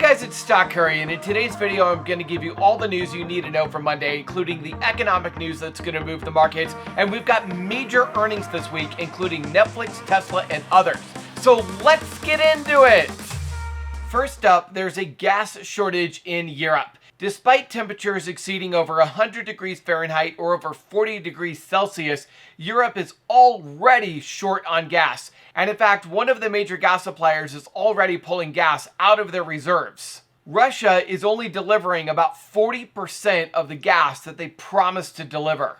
guys, it's Stock Curry, and in today's video I'm going to give you all the news you need to know for Monday, including the economic news that's going to move the markets, and we've got major earnings this week, including Netflix, Tesla, and others. So let's get into it! First up, there's a gas shortage in Europe. Despite temperatures exceeding over 100 degrees Fahrenheit or over 40 degrees Celsius, Europe is already short on gas. And in fact, one of the major gas suppliers is already pulling gas out of their reserves. Russia is only delivering about 40% of the gas that they promised to deliver.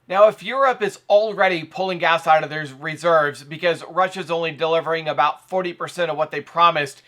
Now, if Europe is already pulling gas out of their reserves because Russia's only delivering about 40% of what they promised,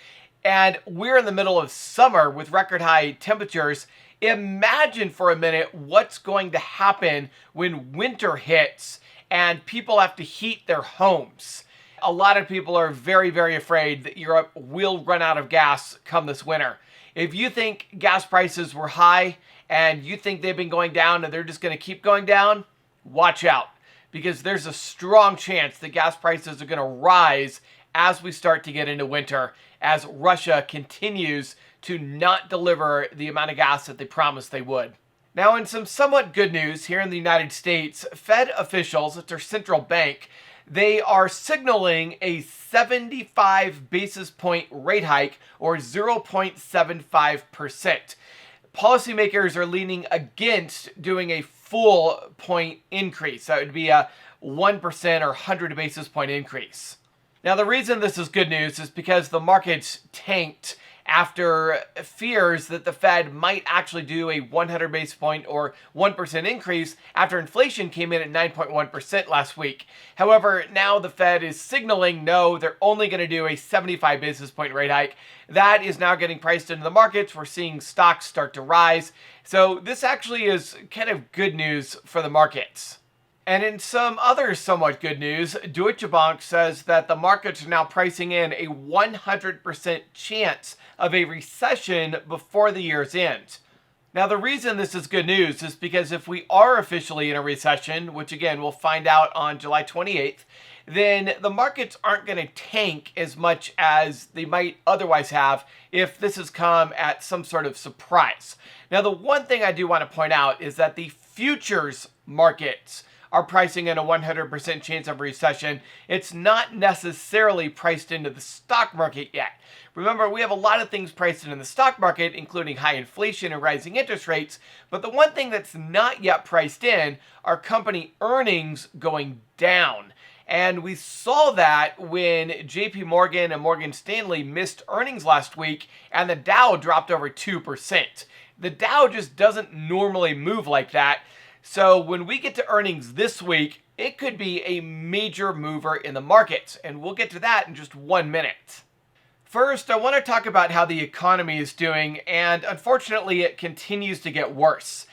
and we're in the middle of summer with record high temperatures, imagine for a minute what's going to happen when winter hits and people have to heat their homes. A lot of people are very, very afraid that Europe will run out of gas come this winter. If you think gas prices were high and you think they've been going down and they're just going to keep going down, watch out, because there's a strong chance that gas prices are going to rise as we start to get into winter, as Russia continues to not deliver the amount of gas that they promised they would. Now, in some somewhat good news here in the United States, Fed officials, it's their central bank, they are signaling a 75 basis point rate hike, or 0.75%. Policymakers are leaning against doing a full point increase. That would be a 1% or 100 basis point increase. Now, the reason this is good news is because the markets tanked after fears that the Fed might actually do a 100 basis point or 1% increase after inflation came in at 9.1% last week. However, now the Fed is signaling no, they're only going to do a 75 basis point rate hike. That is now getting priced into the markets. We're seeing stocks start to rise. So this actually is kind of good news for the markets. And in some other somewhat good news, Deutsche Bank says that the markets are now pricing in a 100% chance of a recession before the year's end. Now, the reason this is good news is because if we are officially in a recession, which again we'll find out on July 28th, then the markets aren't going to tank as much as they might otherwise have if this has come at some sort of surprise. Now, the one thing I do want to point out is that the futures markets are pricing in a 100% chance of recession. It's not necessarily priced into the stock market yet. Remember, we have a lot of things priced in the stock market, including high inflation and rising interest rates, but the one thing that's not yet priced in are company earnings going down. And we saw that when JP Morgan and Morgan Stanley missed earnings last week and the Dow dropped over 2%. The Dow just doesn't normally move like that. So when we get to earnings this week, it could be a major mover in the markets, and we'll get to that in just 1 minute. First, I want to talk about how the economy is doing, and unfortunately it continues to get worse.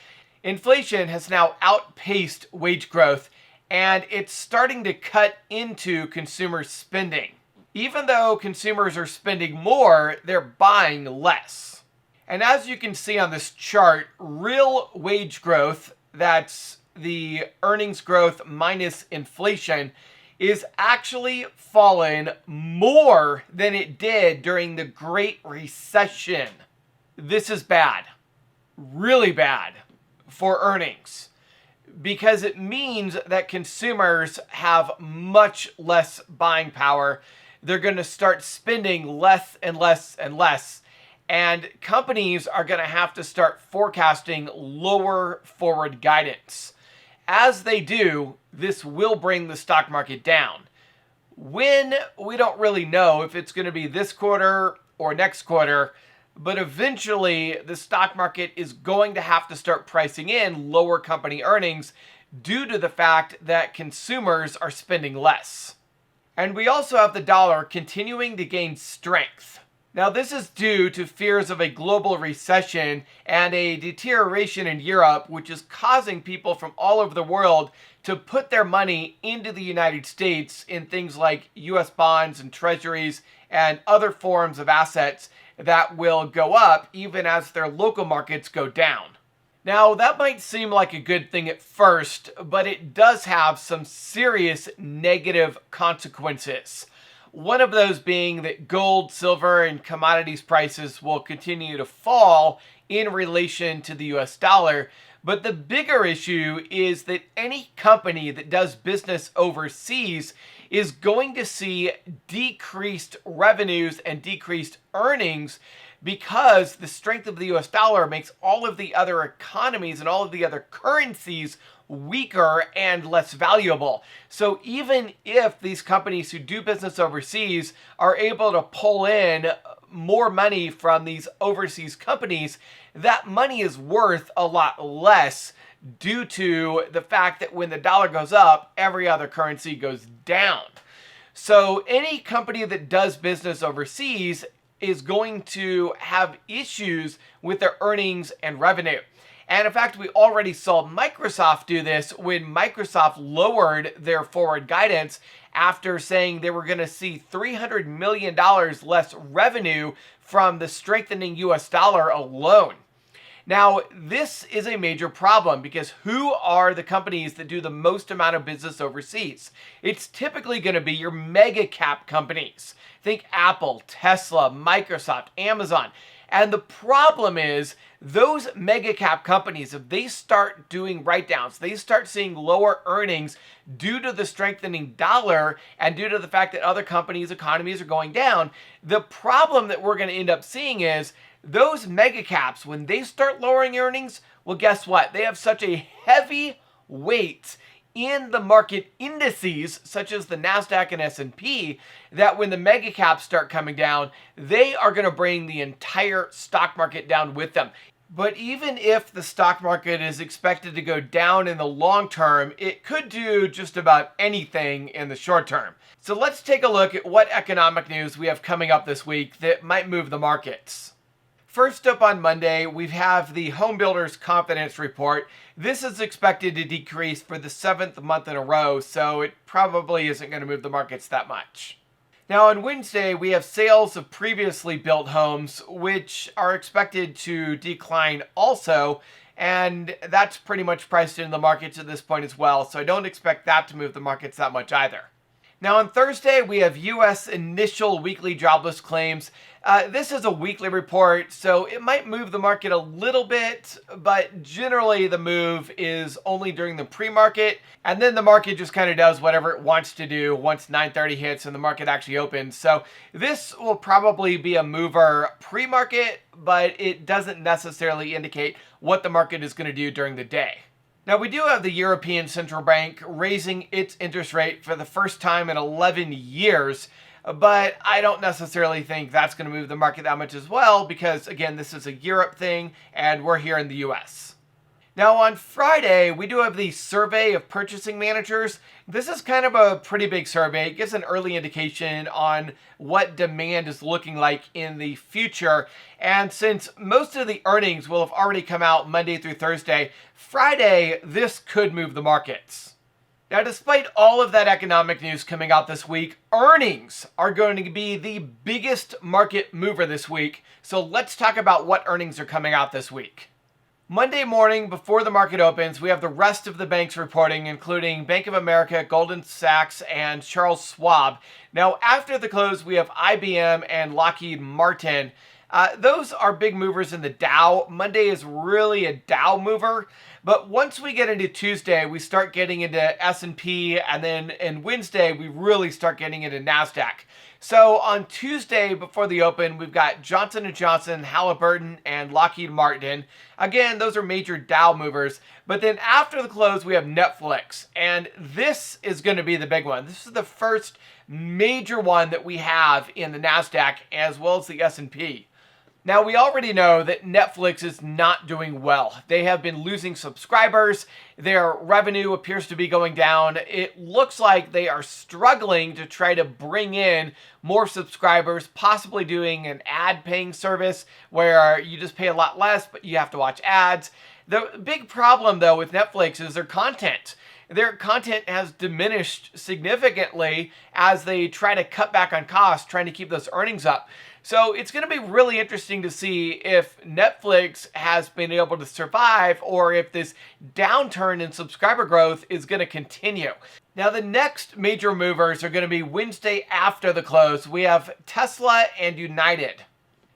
Inflation has now outpaced wage growth, and it's starting to cut into consumer spending. Even though consumers are spending more, they're buying less. And as you can see on this chart, real wage growth, that's the earnings growth minus inflation, is actually fallen more than it did during the Great Recession. This is bad, really bad for earnings, because it means that consumers have much less buying power. They're going to start spending less and less and less. And companies are going to have to start forecasting lower forward guidance. As they do, this will bring the stock market down. When, we don't really know if it's going to be this quarter or next quarter, but eventually the stock market is going to have to start pricing in lower company earnings due to the fact that consumers are spending less. And we also have the dollar continuing to gain strength. Now, this is due to fears of a global recession and a deterioration in Europe, which is causing people from all over the world to put their money into the United States in things like US bonds and treasuries and other forms of assets that will go up even as their local markets go down. Now, that might seem like a good thing at first, but it does have some serious negative consequences. One of those being that gold, silver, and commodities prices will continue to fall in relation to the US dollar. But the bigger issue is that any company that does business overseas is going to see decreased revenues and decreased earnings because the strength of the US dollar makes all of the other economies and all of the other currencies weaker and less valuable. So even if these companies who do business overseas are able to pull in more money from these overseas companies, that money is worth a lot less due to the fact that when the dollar goes up, every other currency goes down. So any company that does business overseas is going to have issues with their earnings and revenue. And in fact, we already saw Microsoft do this when Microsoft lowered their forward guidance after saying they were going to see $300 million less revenue from the strengthening US dollar alone. Now, this is a major problem because who are the companies that do the most amount of business overseas? It's typically going to be your mega cap companies. Think Apple, Tesla, Microsoft, Amazon. And the problem is those mega cap companies, if they start doing write-downs, they start seeing lower earnings due to the strengthening dollar and due to the fact that other companies' economies are going down, the problem that we're going to end up seeing is those mega caps, when they start lowering earnings, well, guess what? They have such a heavy weight in the market indices, such as the NASDAQ and S&P, that when the mega caps start coming down, they are going to bring the entire stock market down with them. But even if the stock market is expected to go down in the long term, it could do just about anything in the short term. So let's take a look at what economic news we have coming up this week that might move the markets. First up on Monday, we have the Home Builders Confidence Report. This is expected to decrease for the 7th month in a row, so it probably isn't going to move the markets that much. Now on Wednesday, we have sales of previously built homes, which are expected to decline also, and that's pretty much priced into the markets at this point as well, so I don't expect that to move the markets that much either. Now on Thursday, we have U.S. initial weekly jobless claims. This is a weekly report, so it might move the market a little bit, but generally the move is only during the pre-market, and then the market just kind of does whatever it wants to do once 9:30 hits and the market actually opens. So this will probably be a mover pre-market, but it doesn't necessarily indicate what the market is going to do during the day. Now, we do have the European Central Bank raising its interest rate for the first time in 11 years, but I don't necessarily think that's going to move the market that much as well because, again, this is a Europe thing and we're here in the US. Now, on Friday, we do have the Survey of Purchasing Managers. This is kind of a pretty big survey. It gives an early indication on what demand is looking like in the future. And since most of the earnings will have already come out Monday through Thursday, Friday, this could move the markets. Now, despite all of that economic news coming out this week, earnings are going to be the biggest market mover this week. So let's talk about what earnings are coming out this week. Monday morning, before the market opens, we have the rest of the banks reporting, including Bank of America, Goldman Sachs, and Charles Schwab. Now, after the close, we have IBM and Lockheed Martin. Those are big movers in the Dow. Monday is really a Dow mover. But once we get into Tuesday, we start getting into S&P, and then in Wednesday, we really start getting into NASDAQ. So on Tuesday before the open, we've got Johnson & Johnson, Halliburton, and Lockheed Martin. Again, those are major Dow movers. But then after the close, we have Netflix. And this is going to be the big one. This is the first major one that we have in the NASDAQ as well as the S&P. Now, we already know that Netflix is not doing well. They have been losing subscribers. Their revenue appears to be going down. It looks like they are struggling to try to bring in more subscribers, possibly doing an ad-paying service where you just pay a lot less, but you have to watch ads. The big problem, though, with Netflix is their content. Their content has diminished significantly as they try to cut back on costs, trying to keep those earnings up. So it's going to be really interesting to see if Netflix has been able to survive or if this downturn in subscriber growth is going to continue. Now, the next major movers are going to be Wednesday after the close. We have Tesla and United.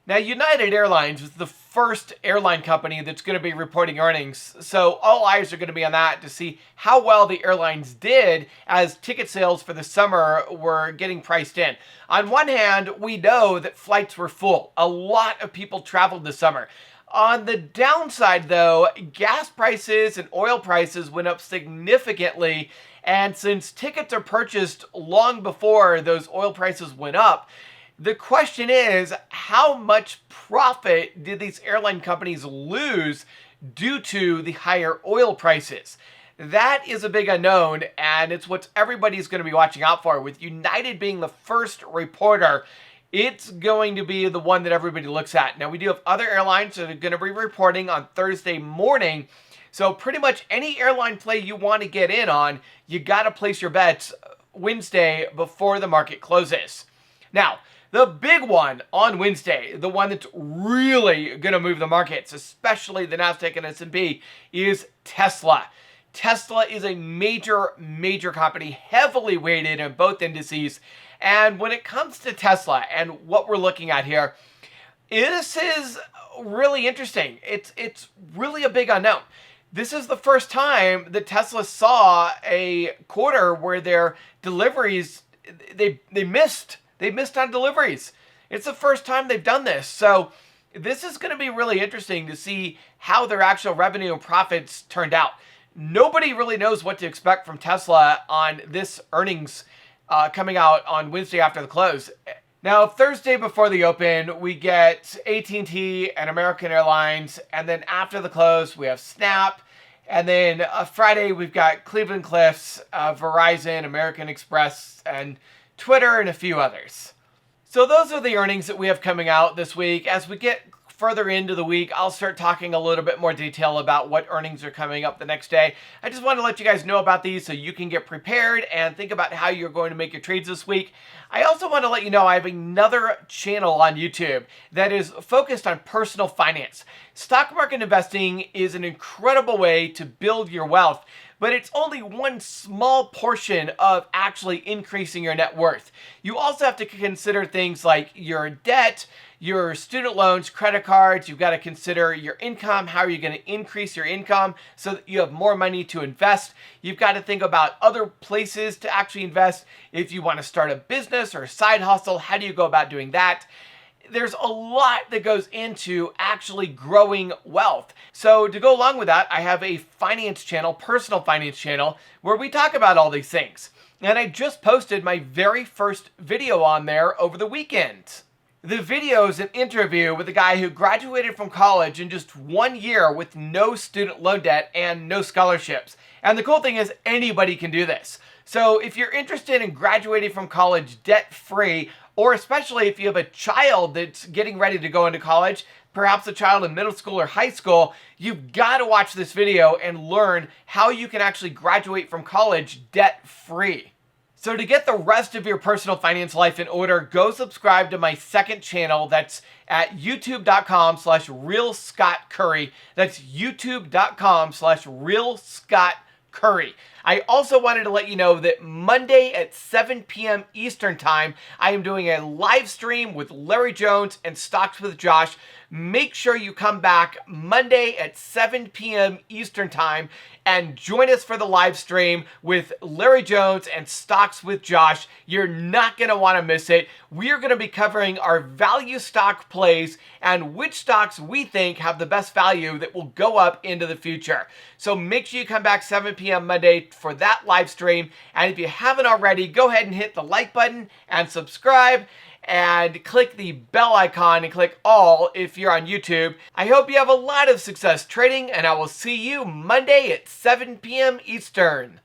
Now, United Airlines was the first airline company that's going to be reporting earnings, so all eyes are going to be on that to see how well the airlines did as ticket sales for the summer were getting priced in. On one hand, we know that flights were full. A lot of people traveled this summer. On the downside, though, gas prices and oil prices went up significantly, and since tickets are purchased long before those oil prices went up, the question is, how much profit did these airline companies lose due to the higher oil prices? That is a big unknown, and it's what everybody's going to be watching out for. With United being the first reporter, it's going to be the one that everybody looks at. Now, we do have other airlines that are going to be reporting on Thursday morning, so pretty much any airline play you want to get in on, you got to place your bets Wednesday before the market closes. Now, the big one on Wednesday, the one that's really going to move the markets, especially the Nasdaq and S&P, is Tesla. Tesla is a major company, heavily weighted in both indices. And when it comes to Tesla and what we're looking at here, this is really interesting. It's really a big unknown. This is the first time that Tesla saw a quarter where their deliveries, they missed. They missed on deliveries. It's the first time they've done this. So this is going to be really interesting to see how their actual revenue and profits turned out. Nobody really knows what to expect from Tesla on this earnings coming out on Wednesday after the close. Now, Thursday before the open, we get AT&T and American Airlines. And then after the close, we have Snap. And then Friday, we've got Cleveland Cliffs, Verizon, American Express, and Twitter, and a few others. So those are the earnings that we have coming out this week. As we get further into the week, I'll start talking a little bit more detail about what earnings are coming up the next day. I just want to let you guys know about these so you can get prepared and think about how you're going to make your trades this week. I also want to let you know I have another channel on YouTube that is focused on personal finance. Stock market investing is an incredible way to build your wealth, but it's only one small portion of actually increasing your net worth. You also have to consider things like your debt, your student loans, credit cards. You've got to consider your income. How are you going to increase your income so that you have more money to invest? You've got to think about other places to actually invest. If you want to start a business or a side hustle, how do you go about doing that? There's a lot that goes into actually growing wealth. So to go along with that, I have a finance channel, personal finance channel, where we talk about all these things. And I just posted my very first video on there over the weekend. The video is an interview with a guy who graduated from college in just 1 year with no student loan debt and no scholarships. And the cool thing is anybody can do this. So if you're interested in graduating from college debt-free, or especially if you have a child that's getting ready to go into college, perhaps a child in middle school or high school, you've got to watch this video and learn how you can actually graduate from college debt-free. So to get the rest of your personal finance life in order, go subscribe to my second channel. That's at youtube.com/realscottcurry. That's youtube.com/realscottcurry. I also wanted to let you know that Monday at 7 p.m. Eastern Time, I am doing a live stream with Larry Jones and Stocks with Josh. Make sure you come back Monday at 7 p.m. Eastern Time and join us for the live stream with Larry Jones and Stocks with Josh. You're not going to want to miss it. We are going to be covering our value stock plays and which stocks we think have the best value that will go up into the future. So make sure you come back 7 p.m. Monday for that live stream. And if you haven't already, go ahead and hit the like button and subscribe. And click the bell icon and click all if you're on YouTube. I hope you have a lot of success trading, and I will see you Monday at 7 p.m. Eastern.